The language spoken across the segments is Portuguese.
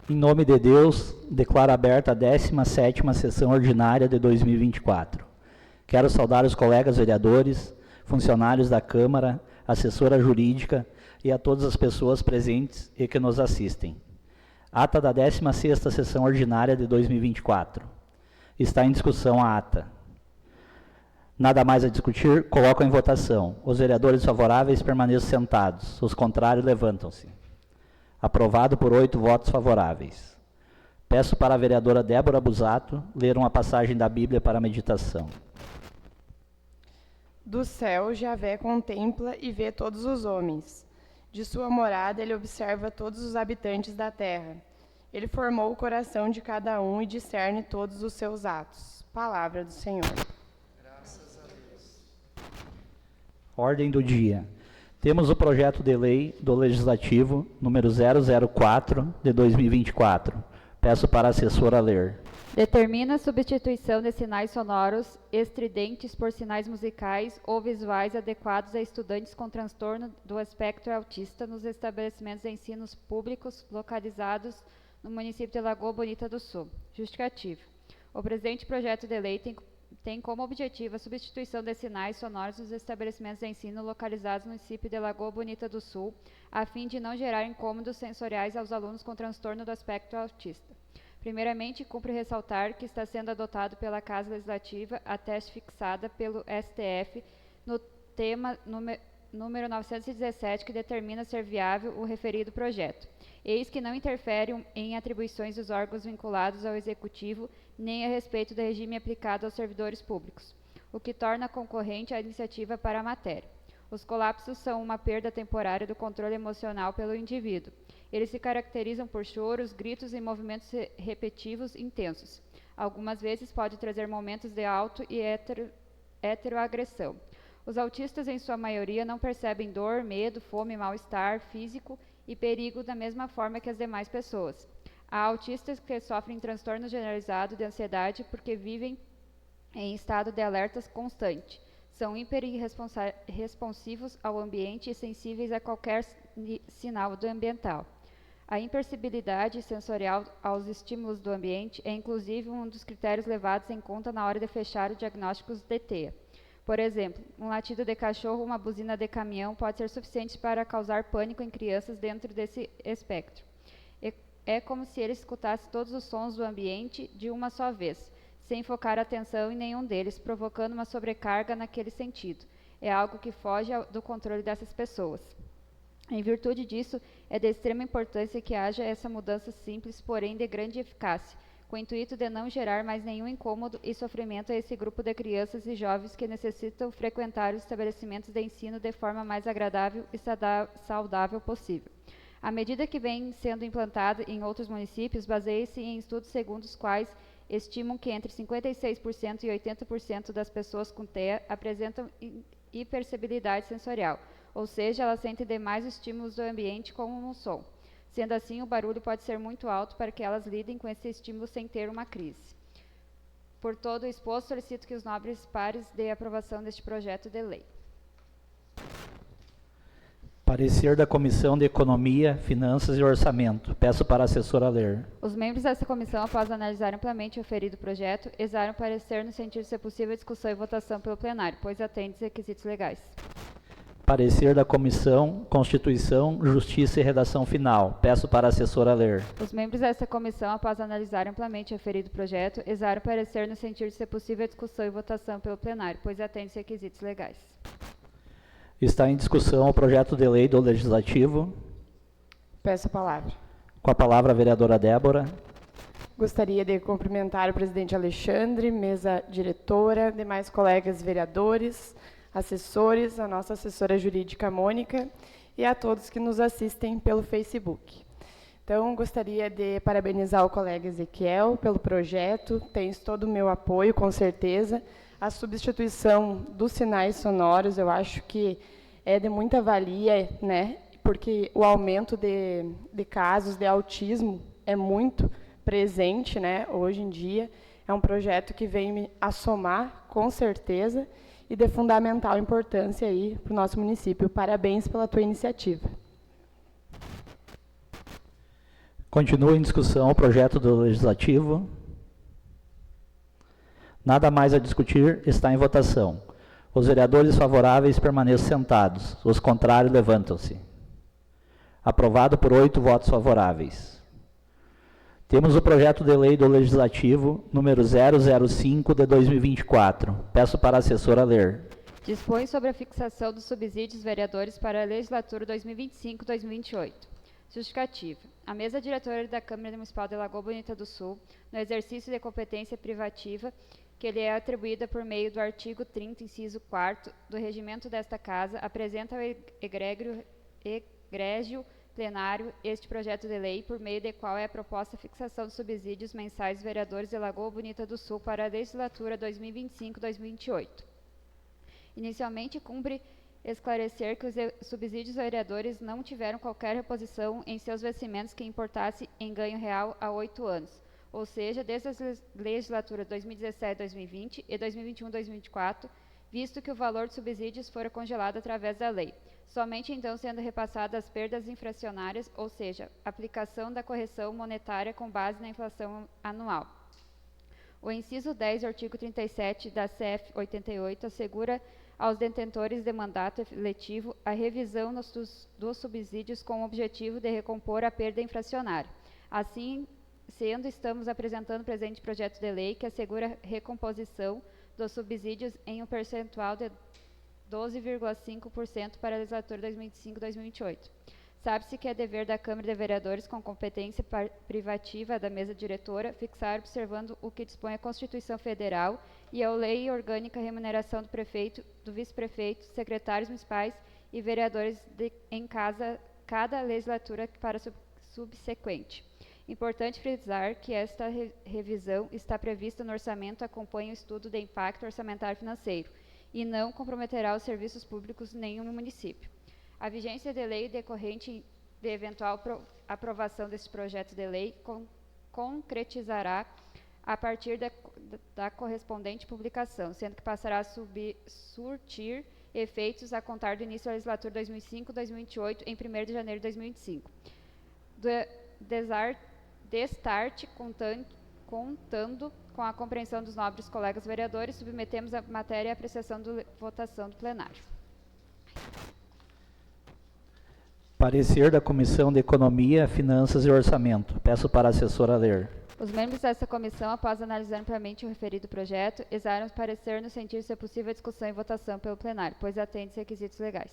Em nome de Deus, declaro aberta a 17ª sessão ordinária de 2024. Quero saudar os colegas vereadores, funcionários da Câmara, assessora jurídica e a todas as pessoas presentes e que nos assistem. Ata da 16ª sessão ordinária de 2024. Está em discussão a ata. Nada mais a discutir, coloco em votação. Os vereadores favoráveis permaneçam sentados, os contrários levantam-se. Aprovado por 8 votos favoráveis. Peço para a vereadora Débora Busato ler uma passagem da Bíblia para a meditação. Do céu, Javé contempla e vê todos os homens. De sua morada, ele observa todos os habitantes da terra. Ele formou o coração de cada um e discerne todos os seus atos. Palavra do Senhor. Graças a Deus. Ordem do dia. Temos o projeto de lei do Legislativo, número 004, de 2024. Peço para a assessora ler. Determina a substituição de sinais sonoros estridentes por sinais musicais ou visuais adequados a estudantes com transtorno do espectro autista nos estabelecimentos de ensino públicos localizados no município de Lagoa Bonita do Sul. Justificativo. O presente projeto de lei tem como objetivo a substituição de sinais sonoros nos estabelecimentos de ensino localizados no município de Lagoa Bonita do Sul, a fim de não gerar incômodos sensoriais aos alunos com transtorno do espectro autista. Primeiramente, cumpre ressaltar que está sendo adotado pela Casa Legislativa a tese fixada pelo STF no tema número 917, que determina ser viável o referido projeto. Eis que não interfere em atribuições dos órgãos vinculados ao Executivo, nem a respeito do regime aplicado aos servidores públicos, o que torna concorrente a iniciativa para a matéria. Os colapsos são uma perda temporária do controle emocional pelo indivíduo. Eles se caracterizam por choros, gritos e movimentos repetitivos intensos. Algumas vezes pode trazer momentos de auto e heteroagressão. Os autistas, em sua maioria, não percebem dor, medo, fome, mal-estar físico e perigo da mesma forma que as demais pessoas. Há autistas que sofrem transtorno generalizado de ansiedade porque vivem em estado de alerta constante. São hiperresponsivos ao ambiente e sensíveis a qualquer sinal do ambiental. A imperceptibilidade sensorial aos estímulos do ambiente é, inclusive, um dos critérios levados em conta na hora de fechar os diagnósticos de TEA. Por exemplo, um latido de cachorro ou uma buzina de caminhão pode ser suficiente para causar pânico em crianças dentro desse espectro. É como se ele escutasse todos os sons do ambiente de uma só vez, sem focar atenção em nenhum deles, provocando uma sobrecarga naquele sentido. É algo que foge do controle dessas pessoas. Em virtude disso, é de extrema importância que haja essa mudança simples, porém de grande eficácia, com o intuito de não gerar mais nenhum incômodo e sofrimento a esse grupo de crianças e jovens que necessitam frequentar os estabelecimentos de ensino de forma mais agradável e saudável possível. A medida que vem sendo implantada em outros municípios baseia-se em estudos segundo os quais estimam que entre 56% e 80% das pessoas com TEA apresentam hipersensibilidade sensorial, ou seja, elas sentem demais os estímulos do ambiente como um som. Sendo assim, o barulho pode ser muito alto para que elas lidem com esse estímulo sem ter uma crise. Por todo o exposto, solicito que os nobres pares dêem aprovação deste projeto de lei. Parecer da Comissão de Economia, Finanças e Orçamento. Peço para a assessora ler. Os membros desta comissão, após analisar amplamente o referido projeto, exaram parecer no sentido de ser possível discussão e votação pelo plenário, pois atende os requisitos legais. Parecer da Comissão, Constituição, Justiça e Redação Final. Peço para a assessora ler. Os membros desta comissão, após analisar amplamente o referido projeto, exaram parecer no sentido de ser possível discussão e votação pelo plenário, pois atende os requisitos legais. Está em discussão o projeto de lei do Legislativo. Peço a palavra. Com a palavra a vereadora Débora. Gostaria de cumprimentar o presidente Alexandre, mesa diretora, demais colegas vereadores, assessores, a nossa assessora jurídica Mônica e a todos que nos assistem pelo Facebook. Então, gostaria de parabenizar o colega Ezequiel pelo projeto, tens todo o meu apoio, com certeza. A substituição dos sinais sonoros, eu acho que é de muita valia, né? Porque o aumento de casos de autismo é muito presente, né? Hoje em dia. É um projeto que vem a somar, com certeza, e de fundamental importância aí para o nosso município. Parabéns pela tua iniciativa. Continua em discussão o projeto do Legislativo. Nada mais a discutir, está em votação. Os vereadores favoráveis permaneçam sentados, os contrários levantam-se. Aprovado por 8 votos favoráveis. Temos o projeto de lei do Legislativo, número 005 de 2024. Peço para a assessora ler. Dispõe sobre a fixação dos subsídios vereadores para a legislatura 2025-2028. Justificativa. A mesa diretora da Câmara Municipal de Lagoa Bonita do Sul, no exercício de competência privativa que lhe é atribuída por meio do artigo 30, inciso 4º do regimento desta Casa, apresenta ao egrégio plenário este projeto de lei, por meio de qual é proposta a fixação dos subsídios mensais dos vereadores de Lagoa Bonita do Sul para a legislatura 2025-2028. Inicialmente, cumpre esclarecer que os subsídios vereadores não tiveram qualquer reposição em seus vencimentos que importasse em ganho real há 8 anos, ou seja, desde as legislaturas 2017-2020 e 2021-2024, visto que o valor de subsídios fora congelado através da lei, somente então sendo repassadas as perdas inflacionárias, ou seja, aplicação da correção monetária com base na inflação anual. O inciso 10 do artigo 37 da CF 88 assegura aos detentores de mandato eletivo a revisão dos subsídios com o objetivo de recompor a perda inflacionária. Assim sendo, estamos apresentando o presente projeto de lei que assegura recomposição dos subsídios em um percentual de 12,5% para a legislatura 2025-2028. Sabe-se que é dever da Câmara de Vereadores com competência privativa da mesa diretora fixar, observando o que dispõe a Constituição Federal e a Lei Orgânica, a remuneração do prefeito, do vice-prefeito, secretários municipais e vereadores em cada legislatura para subsequente. Importante frisar que esta revisão está prevista no orçamento, acompanha o estudo de impacto orçamentário financeiro e não comprometerá os serviços públicos em nenhum município. A vigência de lei decorrente de eventual aprovação deste projeto de lei concretizará a partir da correspondente publicação, sendo que passará a surtir efeitos a contar do início da legislatura 2005-2028 em 1º de janeiro de 2025. Destarte, contando com a compreensão dos nobres colegas vereadores, submetemos a matéria à apreciação da votação do plenário. Parecer da Comissão de Economia, Finanças e Orçamento. Peço para a assessora ler. Os membros desta comissão, após analisar amplamente o referido projeto, exaram parecer no sentido de ser possível a discussão e votação pelo plenário, pois atende-se requisitos legais.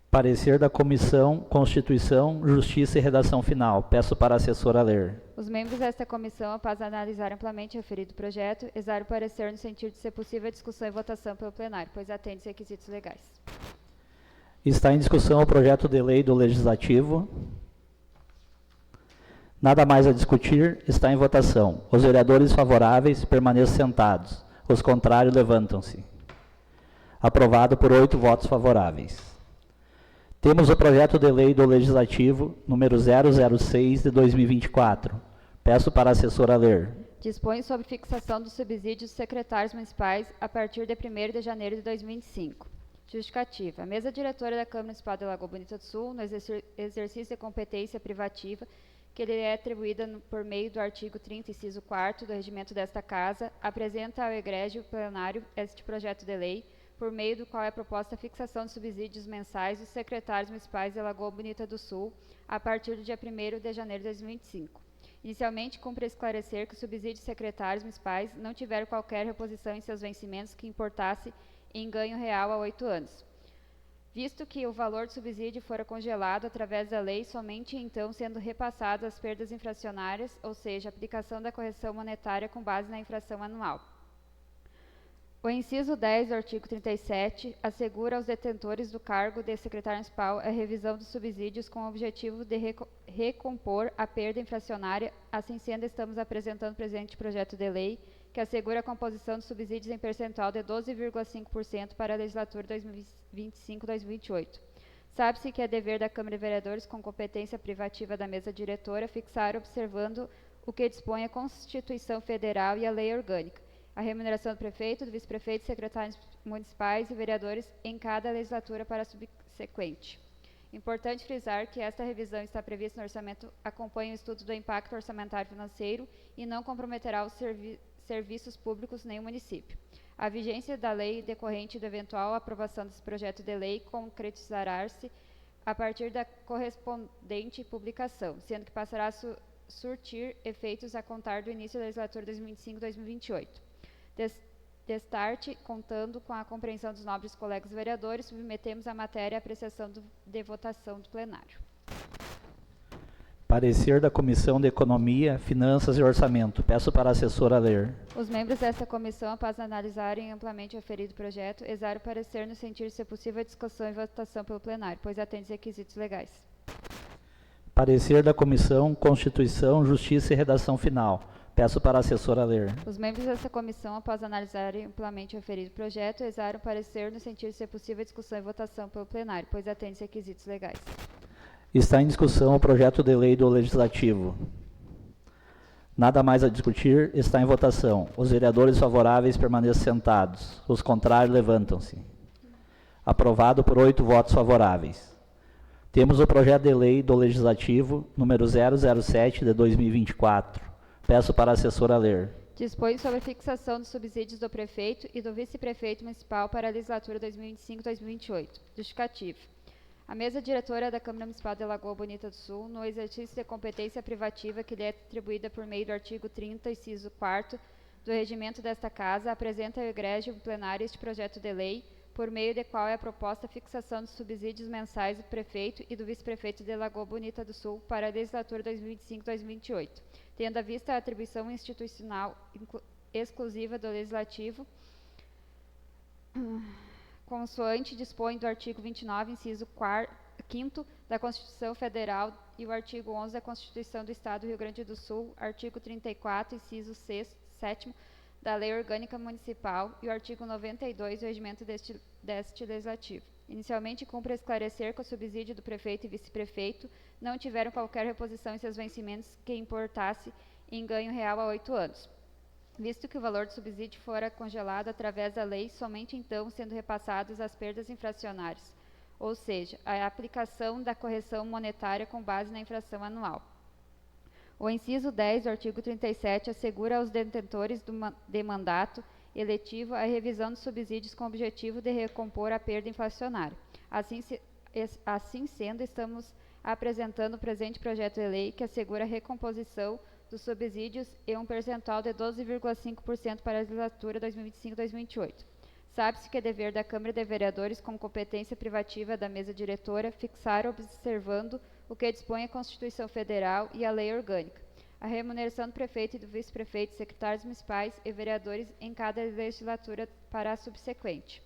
Parecer da Comissão Constituição, Justiça e Redação Final. Peço para a assessora ler. Os membros desta comissão, após analisar amplamente o referido projeto, exaram parecer no sentido de ser possível a discussão e votação pelo plenário, pois atende-se requisitos legais. Está em discussão o projeto de lei do Legislativo. Nada mais a discutir, está em votação. Os vereadores favoráveis permaneçam sentados. Os contrários levantam-se. Aprovado por 8 votos favoráveis. Temos o projeto de lei do Legislativo, número 006 de 2024. Peço para a assessora ler. Dispõe sobre fixação dos subsídios dos secretários municipais a partir de 1º de janeiro de 2025. Justificativa. A mesa diretora da Câmara Municipal de Lagoa Bonita do Sul, no exercício de competência privativa, que lhe é atribuída por meio do artigo 30, inciso 4º do regimento desta Casa, apresenta ao egrégio plenário este projeto de lei, por meio do qual é proposta a fixação de subsídios mensais dos secretários municipais de Lagoa Bonita do Sul, a partir do dia 1º de janeiro de 2025. Inicialmente, cumpre esclarecer que os subsídios secretários municipais não tiveram qualquer reposição em seus vencimentos que importasse em ganho real há 8 anos. Visto que o valor do subsídio fora congelado através da lei, somente então sendo repassadas as perdas inflacionárias, ou seja, a aplicação da correção monetária com base na inflação anual. O inciso 10 do artigo 37 assegura aos detentores do cargo de secretário municipal a revisão dos subsídios com o objetivo de recompor a perda inflacionária. Assim sendo, estamos apresentando o presente projeto de lei que assegura a composição dos subsídios em percentual de 12,5% para a legislatura 2025-2028. Sabe-se que é dever da Câmara de Vereadores, com competência privativa da mesa diretora, fixar, observando o que dispõe a Constituição Federal e a Lei Orgânica, a remuneração do prefeito, do vice-prefeito, secretários municipais e vereadores em cada legislatura para a subsequente. Importante frisar que esta revisão está prevista no orçamento, acompanha o estudo do impacto orçamentário financeiro e não comprometerá os serviços públicos em nenhum município. A vigência da lei decorrente da eventual aprovação desse projeto de lei concretizará-se a partir da correspondente publicação, sendo que passará a surtir efeitos a contar do início da legislatura 2025-2028. Destarte, contando com a compreensão dos nobres colegas vereadores, submetemos a matéria à apreciação de votação do plenário. Parecer da Comissão de Economia, Finanças e Orçamento. Peço para a assessora ler. Os membros desta comissão, após analisarem amplamente o referido projeto, exaram o parecer no sentido de ser possível a discussão e votação pelo plenário, pois atende os requisitos legais. Parecer da Comissão Constituição, Justiça e Redação Final. Peço para a assessora ler. Os membros desta comissão, após analisarem amplamente o referido projeto, exaram o parecer no sentido de ser possível a discussão e votação pelo plenário, pois atende os requisitos legais. Está em discussão o projeto de lei do Legislativo. Nada mais a discutir, está em votação. Os vereadores favoráveis permaneçam sentados. Os contrários levantam-se. Aprovado por 8 votos favoráveis. Temos o projeto de lei do Legislativo, número 007 de 2024. Peço para a assessora ler. Dispõe sobre a fixação dos subsídios do prefeito e do vice-prefeito municipal para a legislatura 2025-2028. Justificativo. A mesa diretora da Câmara Municipal de Lagoa Bonita do Sul, no exercício de competência privativa que lhe é atribuída por meio do artigo 30, inciso 4 do regimento desta Casa, apresenta ao egrégio plenário este projeto de lei, por meio de qual é a proposta a fixação dos subsídios mensais do prefeito e do vice-prefeito de Lagoa Bonita do Sul para a legislatura 2025-2028, tendo à vista a atribuição institucional exclusiva do Legislativo, consoante dispõe do artigo 29, inciso 5º da Constituição Federal e o artigo 11 da Constituição do Estado do Rio Grande do Sul, artigo 34, inciso 7º da Lei Orgânica Municipal e o artigo 92 do regimento deste Legislativo. Inicialmente, cumpre esclarecer que o subsídio do prefeito e vice-prefeito não tiveram qualquer reposição em seus vencimentos que importasse em ganho real há 8 anos, visto que o valor do subsídio fora congelado através da lei, somente então sendo repassados as perdas infracionárias, ou seja, a aplicação da correção monetária com base na inflação anual. O inciso 10 do artigo 37 assegura aos detentores de mandato eletivo a revisão dos subsídios com o objetivo de recompor a perda inflacionária. Assim sendo, estamos apresentando o presente projeto de lei que assegura a recomposição dos subsídios e um percentual de 12,5% para a legislatura 2025-2028. Sabe-se que é dever da Câmara de Vereadores, com competência privativa da mesa diretora, fixar, observando o que dispõe a Constituição Federal e a Lei Orgânica, a remuneração do prefeito e do vice-prefeito, secretários municipais e vereadores em cada legislatura para a subsequente.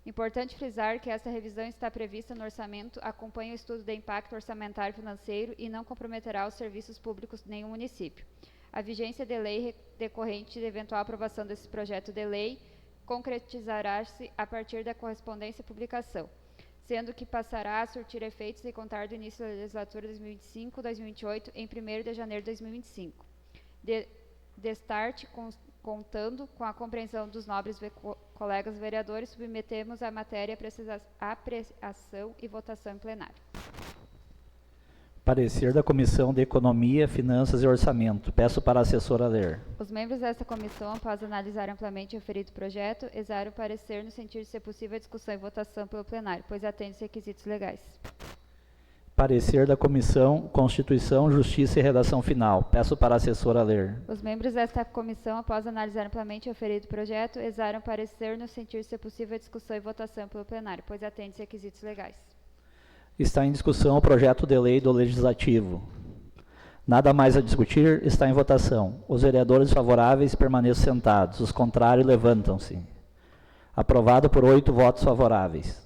Importante frisar que esta revisão está prevista no orçamento, acompanha o estudo de impacto orçamentário financeiro e não comprometerá os serviços públicos de nenhum município. A vigência de lei decorrente de eventual aprovação desse projeto de lei concretizará-se a partir da correspondência e publicação, sendo que passará a surtir efeitos e contar do início da legislatura 2025-2028 em 1º de janeiro de 2025. Destarte, contando com a compreensão dos nobres colegas vereadores, submetemos a matéria à apreciação e votação em plenário. Parecer da Comissão de Economia, Finanças e Orçamento. Peço para a assessora ler. Os membros desta comissão, após analisar amplamente o referido projeto, exaram o parecer no sentido de ser possível a discussão e votação pelo plenário, pois atende os requisitos legais. Parecer da Comissão Constituição, Justiça e Redação Final. Peço para a assessora ler. Os membros desta comissão, após analisar amplamente o referido projeto, exaram o parecer no sentido de ser possível a discussão e votação pelo plenário, pois atende os requisitos legais. Está em discussão o projeto de lei do Legislativo. Nada mais a discutir, está em votação. Os vereadores favoráveis permaneçam sentados. Os contrários levantam-se. Aprovado por 8 votos favoráveis.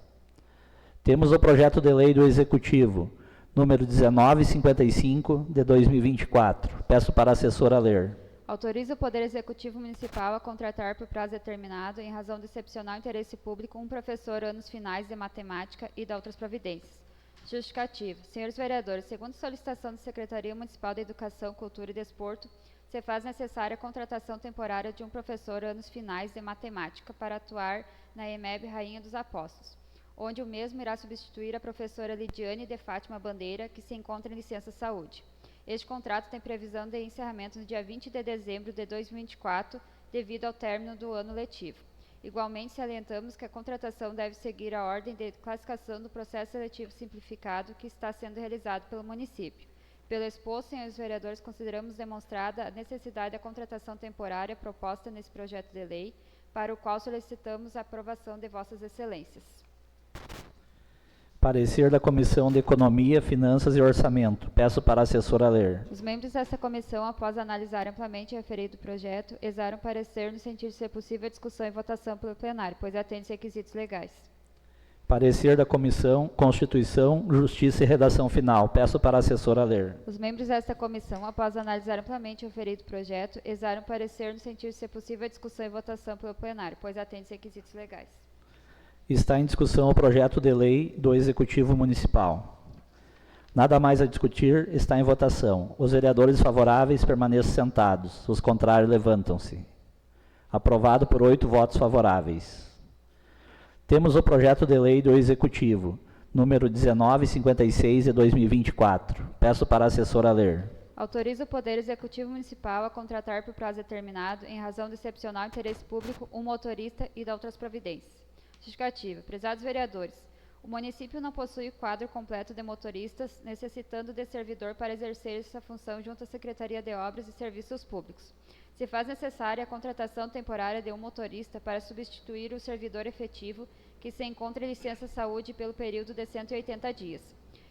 Temos o projeto de lei do Executivo, número 1955, de 2024. Peço para a assessora ler. Autoriza o Poder Executivo Municipal a contratar por prazo determinado, em razão do excepcional interesse público, um professor anos finais de matemática e de outras providências. Justificativo. Senhores vereadores, segundo solicitação da Secretaria Municipal de Educação, Cultura e Desporto, se faz necessária a contratação temporária de um professor anos finais de matemática para atuar na EMEB Rainha dos Apóstolos. onde o mesmo irá substituir a professora Lidiane de Fátima Bandeira, que se encontra em licença saúde. Este contrato tem previsão de encerramento no dia 20 de dezembro de 2024, devido ao término do ano letivo. Igualmente, salientamos que a contratação deve seguir a ordem de classificação do processo seletivo simplificado que está sendo realizado pelo município. Pelo exposto, senhores vereadores, consideramos demonstrada a necessidade da contratação temporária proposta nesse projeto de lei, para o qual solicitamos a aprovação de vossas excelências. Parecer da Comissão de Economia, Finanças e Orçamento. Peço para a assessora ler. Os membros desta comissão, após analisar amplamente o referido projeto, exaram parecer no sentido de ser possível a discussão e votação pelo plenário, pois atende requisitos legais. Parecer da Comissão Constituição, Justiça e Redação Final. Peço para a assessora ler. Os membros desta comissão, após analisar amplamente o referido projeto, exaram parecer no sentido de ser possível a discussão e votação pelo plenário, pois atende requisitos legais. Está em discussão o projeto de lei do Executivo Municipal. Nada mais a discutir, está em votação. Os vereadores favoráveis permaneçam sentados, os contrários levantam-se. Aprovado por 8 votos favoráveis. Temos o projeto de lei do Executivo, número 1956 de 2024. Peço para a assessora ler. Autoriza o Poder Executivo Municipal a contratar por prazo determinado, em razão do excepcional interesse público, um motorista e de outras providências. Justificativa. Prezados vereadores, o município não possui quadro completo de motoristas, necessitando de servidor para exercer essa função junto à Secretaria de Obras e Serviços Públicos. Se faz necessária a contratação temporária de um motorista para substituir o servidor efetivo que se encontra em licença saúde pelo período de 180 dias.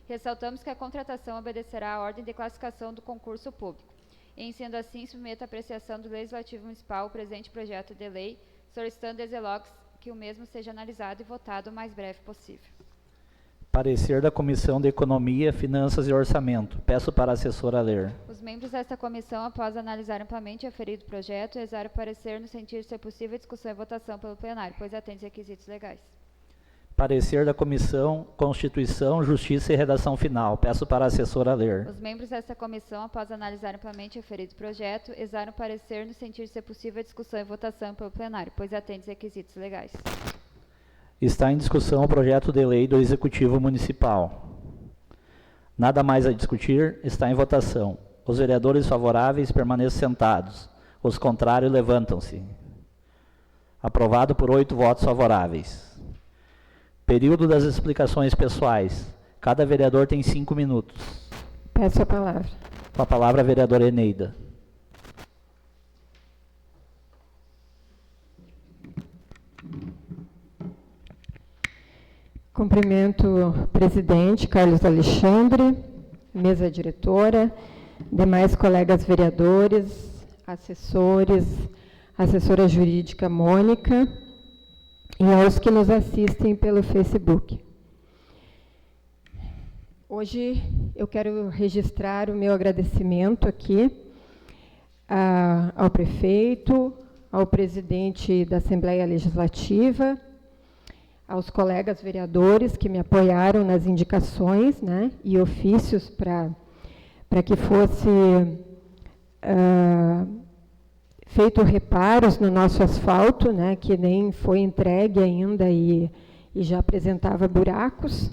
Ressaltamos que a contratação obedecerá à ordem de classificação do concurso público. Em sendo assim, submeto à apreciação do Legislativo Municipal o presente projeto de lei, solicitando desde logo que o mesmo seja analisado e votado o mais breve possível. Parecer da Comissão de Economia, Finanças e Orçamento. Peço para a assessora ler. Os membros desta comissão, após analisar amplamente o referido projeto, exaram parecer no sentido de ser possível a discussão e votação pelo plenário, pois atende requisitos legais. Parecer da Comissão Constituição, Justiça e Redação Final. Peço para a assessora ler. Os membros desta comissão, após analisar amplamente o referido projeto, exaram parecer no sentido de ser possível a discussão e votação pelo plenário, pois atende requisitos legais. Está em discussão o projeto de lei do Executivo Municipal. Nada mais a discutir, está em votação. Os vereadores favoráveis permaneçam sentados. Os contrários levantam-se. Aprovado por 8 votos favoráveis. Período das explicações pessoais. Cada vereador tem 5 minutos. Peço a palavra. Com a palavra a vereadora Eneida. Cumprimento o presidente Carlos Alexandre, mesa diretora, demais colegas vereadores, assessores, assessora jurídica Mônica e aos que nos assistem pelo Facebook. Hoje eu quero registrar o meu agradecimento aqui ao prefeito, ao presidente da Assembleia Legislativa, aos colegas vereadores que me apoiaram nas indicações, né, e ofícios para que fosse feito reparos no nosso asfalto, né, que nem foi entregue ainda e já apresentava buracos.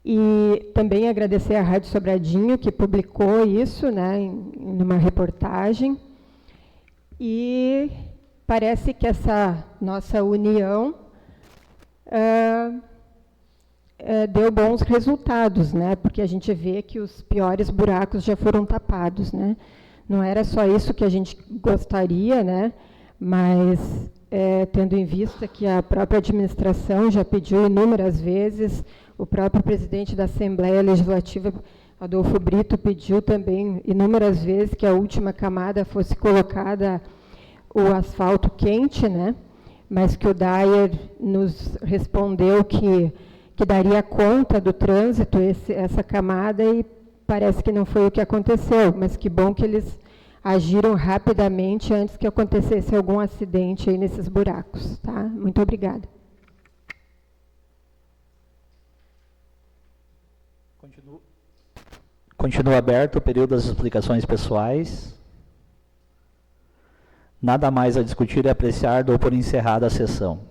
E também agradecer à Rádio Sobradinho, que publicou isso, né, numa reportagem. E parece que essa nossa união deu bons resultados, né, porque a gente vê que os piores buracos já foram tapados, né. Não era só isso que a gente gostaria, né, mas tendo em vista que a própria administração já pediu inúmeras vezes, o próprio presidente da Assembleia Legislativa, Adolfo Brito, pediu também inúmeras vezes que a última camada fosse colocada o asfalto quente, né, mas que o Dyer nos respondeu que daria conta do trânsito essa camada e parece que não foi o que aconteceu, mas que bom que eles agiram rapidamente antes que acontecesse algum acidente aí nesses buracos, tá? Muito obrigada. Continua aberto o período das explicações pessoais. Nada mais a discutir e apreciar, dou por encerrada a sessão.